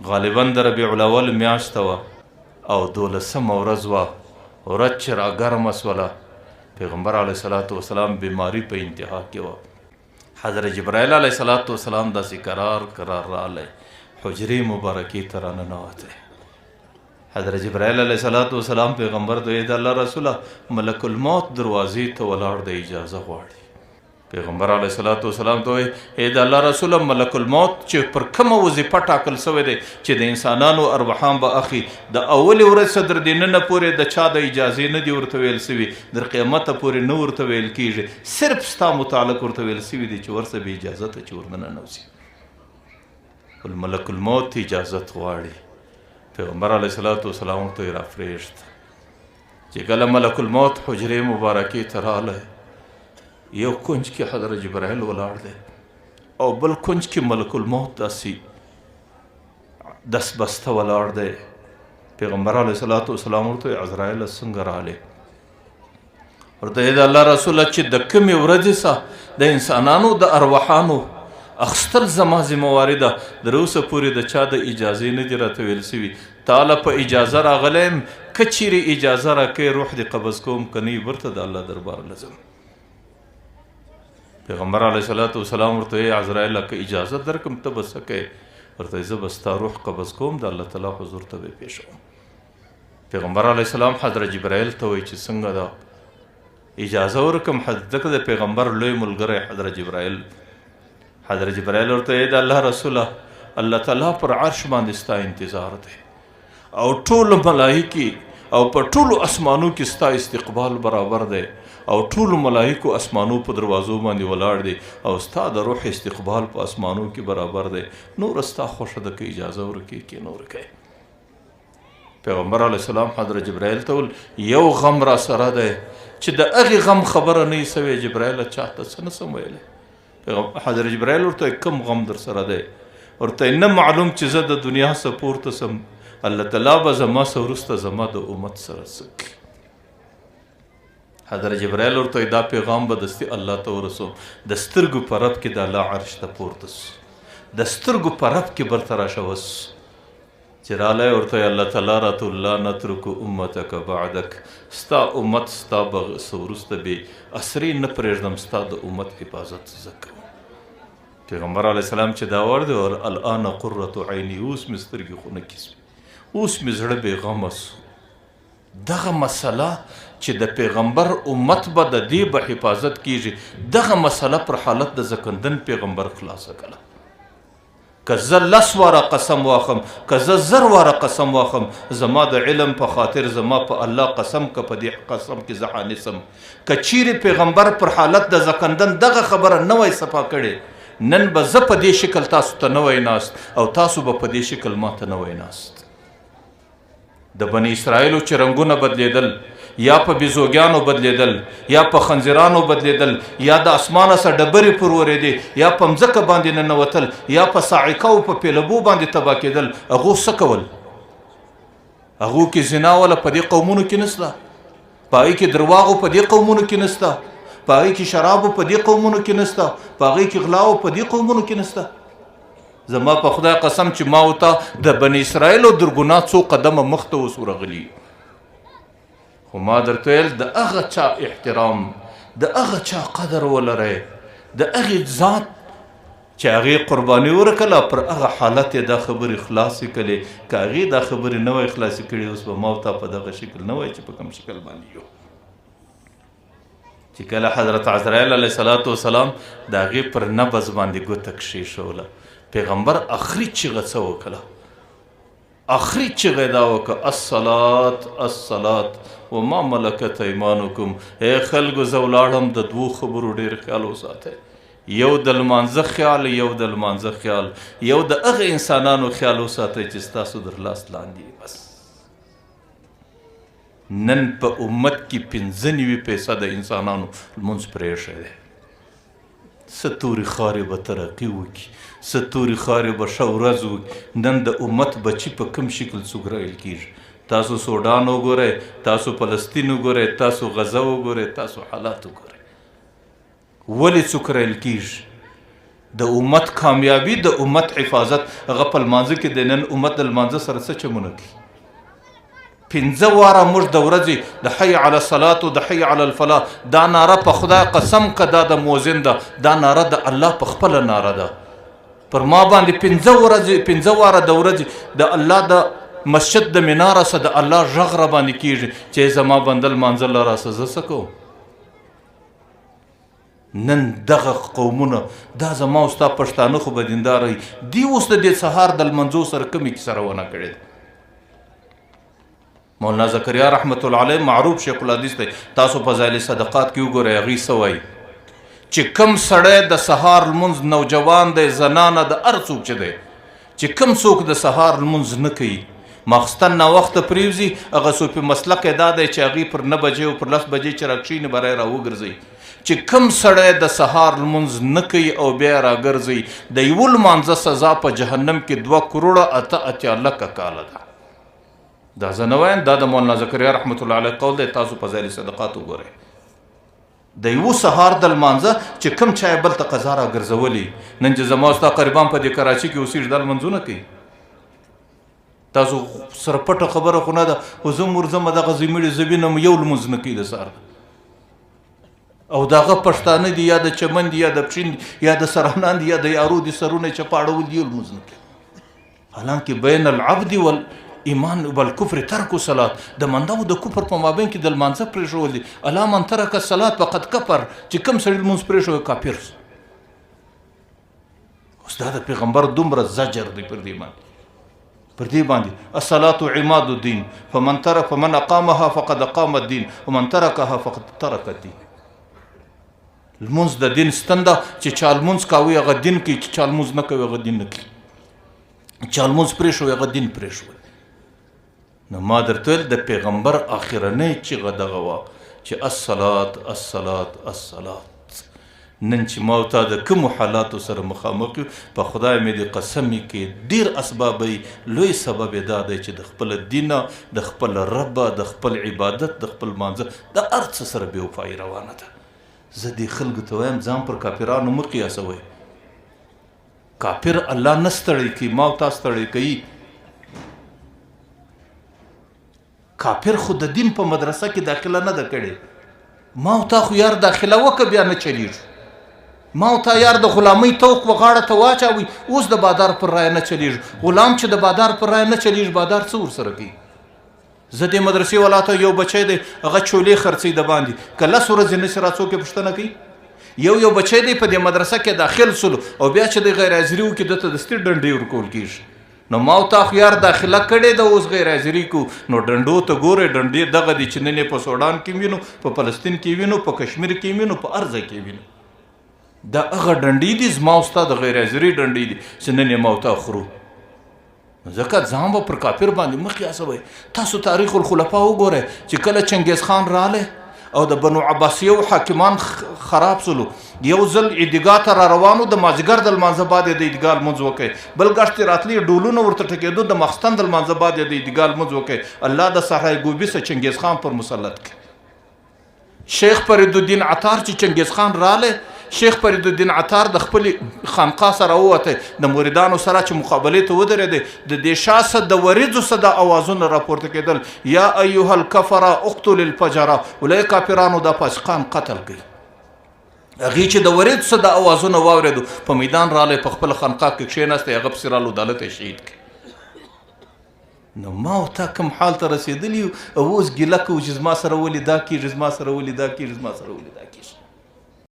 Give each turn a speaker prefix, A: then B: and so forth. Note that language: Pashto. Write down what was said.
A: غالبا د ربیع الاول میاشته وه او 12مه ورځ وه. ورځ چې راګرمه سوله پیغمبر علیه صلات وسلام بیماري په انتها کې وه. حضرت جبرائیل علیه صلات وسلام داسې قرار رالی حجرې مبارکې ته راننوتی. حضرت جبرائیل علیه صلات وسلام پیغمبر ته د الله رسوله ملک الموت دروازې ته ولاړ د اجازه غواړي. پیغمبر علیه صلات وسلام ته وایي د الله رسوله ملک الموت چې پر کومه وظیفه ټاکل سوی دی چې د انسانانو ارواحان به اخلي د اولې ورځ څخه تر دننه پورې د چا د اجازې نه دي ورته ویل سوي، تر قیامته پورې نه ورته ویل کیږي، صرف ستا متعلق ورته ویل سوي دي چې ورسه به اجازته چې ورننه نوځي. ملک الموت اجازت غواړي. پیغمبر علیه صلات وسلام ورته یې راپرېږده چې کله ملک الموت حجرې مبارکې ته رالی، یو کنج کې حضرت جبرائیل ولاړ دی او بل کنج کې ملک الموت داسې دستبسته ولاړ دی. پیغمبر علیه صلات وسلام ورته عزراییل څنګه رالی؟ ورته د الله رسوله چې د کومې ورځې څخه د انسانانو د ارواحانو اخستل زما ذمهواري ده، تر اوسه پورې د چا د اجازې نه دي راته ویل سوي. تعالی په اجازه راغلی یم، که چیرې اجازه راکوې روح دې قبض کوم، که نه بیرته د الله دربار له ځم. پیغمبر علیه صلات وسلام ورته وایي عزراییله که اجازه درکړم ته به څه کوې؟ ورته زه به ستا روح قبض کوم، د الله تعالی حضور ته به یې پېښوم. پیغمبر علیه السلام حضرت جبرائیل ته وایي چې څنګه ده اجازه ورکړم. ځکه د پیغمبر لوی ملګری حضرت جبرائیل ورته وایي د الله رسوله الله تعالی پر عرش باندې ستا انتظار دی او ټول ملایکې او په ټولو اسمانو کې ستا استقبال برابر دی او ټولو ملایکو اسمانو په دروازو باندې ولاړ دی او ستا د روح استقبال په اسمانو کې برابر دی. نور ستا خوښه ده که اجازه ورکړې کې نه ورکوې. پیغمبر علیه السلام حضرت جبرائیل ته ویل یو غم را سره دی چې د هغې غم خبره نه یې سوې. جبرائیله چاته څه نه سم ویلی؟ حضرت جبرائیل ورته کوم غم در سره دی؟ ورته نه معلوم چې زه د دنیا څخه پورته سم، الله تعالی به زما څه وروسته زما د امت سره څه کوي. حضرت جبرائیل ورته دا پیغام به دستي الله ته ورسوم. د سترګو په رب کې د الله عرش ته پورته سو، د سترګو په رب کې برته راشه چې رالی ورته الله تعالی راته لا نترک امتک بعدک، ستا امت ستا به څه وروسته بې اثرې نه پرېږدم، ستا د امت حفاظت زه کوم. پیغمبر علیه السلام چې دا ور دی الان قرة عیني، اوس مې سترګې خونه کې سوې، اوس مې زړه بېغمه سو. دغه مسله چې د پیغمبر امت به د دې به حفاظت کیږي، دغه مسله پر حالت د زکندن پیغمبر خلاصه کړه. که زه 10 واره قسم واخم، که زه 1000 واره قسم واخم، زما د علم په خاطر زما په الله قسم که په دې قسم کې زه حانسم. که چیرې پیغمبر پر حالت د زکندن دغه خبره نه وای صفا کړې، نن به زه په دې شکل تاسو ته نه وای ناست او تاسو به په دې شکل ما ته نه وای ناست. د بني اسرائیلو چې رنګونه بدلیدل، یا په بیزوګیانو بدلیدل، یا په خنزیرانو بدلیدل، یا د اسمانه سره ډبرې پر ورېدې، یا په مځکه باندې ننوتل، یا په صاعقه او په پیلبو باندې تباه کېدل، هغو څه کول؟ هغو کې زنا وله په دې قومونو کې نسته، په هغې کې درواغو په دې قومونو کې نسته، په هغې کې شرابو په دې قومونو کې نسته، په هغې کې غلاو په دې قومونو کې نسته. زما په خدای قسم چې ما ورته د بني اسرائیلو درګنا څو قدمه مخته اوس ورغلي، خو ما درته ویل د هغه چا احترام، د هغه چا قدر ولرئ، د هغې ذات چې هغې قرباني ورکړله، پر هغه حالت یې دا خبرې خلاصې کړلې. که هغې دا خبرې نه وای خلاصې کړې، اوس به ما ورته په دغه شکل نه وای چې په کوم شکل باندې یو. چې کله حضرت عزراییل علیه صلات وسلام د هغې پر نبض باندې ګوته کښېښوله، پیغمبر آخري چیغه څه وکړه؟ آخري چیغه یې دا وکړه الصلاة الصلاة وما ملکت ایمانکم. ای خلکو زه ولاړم، د 2 خبرو ډېر خیال وساتئ. یو د لمانځه خیال، یو د لمانځه خیال، یو د هغه انسانانو خیال وساتئ چې ستاسو در لاس لاندې. بس نن په امت کې 95% د انسانانو لمونځ پرېښی دی. څه تورې خارې به ترقي وکړي، څه تورې خارې به ښه ورځ وکړي. نن د امت بچي په کوم شکل څوګرایل کېږي. تاسو سوډان وګورئ، تاسو فلسطین وګورئ، تاسو غزه وګورئ، تاسو حالات وګورئ. ولې څوګرایل کېږي؟ د امت کامیابی د امت حفاظت هغه په لمانځه کې د نن امت د لمانځه سره څه چمونه کوي 15 واره موږ د ورځې د حي علی الصلاة او د حي علی الفلاح دا ناره په خدای قسم که دا د مؤذن ده دا ناره د الله په خپله ناره ده پر ما باندې 15 واره د ورځې د الله د مسجد د مناره سه د الله غږ را باندې کېږي چې زما بنده لمانځه له راسه زه څه کوم نن دغه قومونه دا زما او ستا پښتانه خو به دینداره وي دي اوس د دې سهار د لمنځو سره کومې کیسه روانه کړې ده مولانا زکریا رحمت الله علیه معروف شیخ الحدیث دی تاسو په ځایل صدقات کې وګورئ هغې څه وایي چې کم سړی د سهار لمونځ نوجوان دی زنانه د هر څوک چې دی چې کم څوک د سهار لمونځ نه کوي ماخستن ناوخته پرېوځي هغه صوفي مسلک یې دا دی چې هغې پر 9 بجې او پر 10 بجې چې راکښېني بری راوګرځوي چې کم سړی د سهار لمونځ نه کوي او بیا راګرځوي د یوه لمانځه سزا په جهنم کې 2 کروړه 88 لکه کاله ده دا زه نه وایم دا د مولانا زکریا رحمت الله علیه قول دی تاسو په ځایل صدقات وګورئ د یوه سهار د لمانځه چې کم چا یې بل ته قضا راګرځولي نن چې زما ستا قریبان په دې کراچي کې اوسېږي دا لمنځونه کوي تاسو سره پټه خبره خو نه ده خو زه مرځم دغه زمړي زه وینم یو لمونځ نه کوي د سهار او دغه پښتانه دي یا د چمن دي یا د پښین یا د سرحنان دي یا د یارو دي سرونه چپاړول دي لمونځ نه کوي حالانکه بین العبد ایمان والکفر ترک صلات د منده او د کفر په مابین کې د لمانځه پرېښول دي الا من ترک الصلات فقد کفر چې کوم سړی لمونځ پرېښوي کافر اوس دا د پیغمبر دومره زجر دی پر دې باندې الصلاة عماد الدین فمن اقامها فقد اقام الدین ومن ترکها فقد ترک الدین لمونځ د دین ستن ده چې چا لمونځ کوي هغه دین کوي چې چا لمونځ نه کوي هغه دین نه کوي چا لمونځ پرېښوي هغه دین پرېښوي نو ما درته ویل د پیغمبر آخرنۍ چیغه دغه وه چې الصلاة الصلاة الصلاة نن چې ما او تا د کومو حالاتو سره مخامخ یو په خدای مې د قسمې کې ډېر اسباب لوی سبب یې دا دی چې د خپل دینه د خپل ربه د خپل عبادت د خپل مانځه د هر څه سره بېوفایي روانه ده زه دې خلکو ته وایم ځان پر کافرانو مه قیاسوئ کافر الله نه ستړی کوي ما او تا ستړی کوي کافر خو د دین په مدرسه کې داخله نه ده کړې ما او تا خو یار داخله وکړه بیا نه چلیږي ما او تا یار د غلامۍ توق و غاړه ته واچوي اوس د بادار پر رایه نه چلیږي غلام چې د بادار پر رایه نه چلیږي بادار څه ورسره کوي زه دې مدرسې والا ته یو بچی دی هغه چولې خرڅوي د باندې که 10 ورځې نشي راڅوک یې پوښتنه کوي یو بچی دی په دې مدرسه کې داخل سلو او بیا چې د غیر حاضري وکړي دته د ستې ډنډې ورکول کېږي نو ما او تا خو یار داخله کړې ده اوس غیر حاضري کو نو ډنډو ته ګورې ډنډې دغه دي چې نن یې په سوډان کې وینو په فلسطین کې وینو په کشمیر کې وینو په هر ځای کې وینو دا هغه ډنډې دي زما او ستا د غیر حاضري ډنډې دي چې نن یې ما او تا خورو ځکه ځان به پر کافر باندې مه قیاسوئ تاسو تاریخ الخلفا وګورئ چې کله چنګیز خان رالی او د بنو عباسیو حاکمان خراب سلو یو ځل عیدګاه ته را روانو د مازدیګر د لمانځه بعد یې د عیدګاه لمونځ وکړئ بل ګشتې راتلې ډولونه ورته ټکېدو د ماخستن د لمانځه بعد یې د عیدګاه لمونځ وکړئ الله د صحرای ګوبي سه چنګیز خان پر مسلط کړي شیخ فریدالدین عطار چې چنګیز خان رالی شیخ فریدالدین عطار د خپل خانقاه سره ووتی د مریدانو سره چې مقابلې ته ودرېدی د دې شا څه د وریځو څه د اوازونه راپورته کېدل یا ایها الکفره اقتل الفجره ولې کافرانو دا فاسقان قتل کوي هغې چې د وریځو څه د اوازونه واورېدو په میدان رالی په خپل خانقاه کې کښېناستی هغه پسې رالو دالت یې شهید کړي نو ما او تا کوم حال ته رسېدلي یو او اوس ګیله کوو چې زما سره ولې دا کېږي زما سره ولې دا کېږي زما سره ولې دا کېږي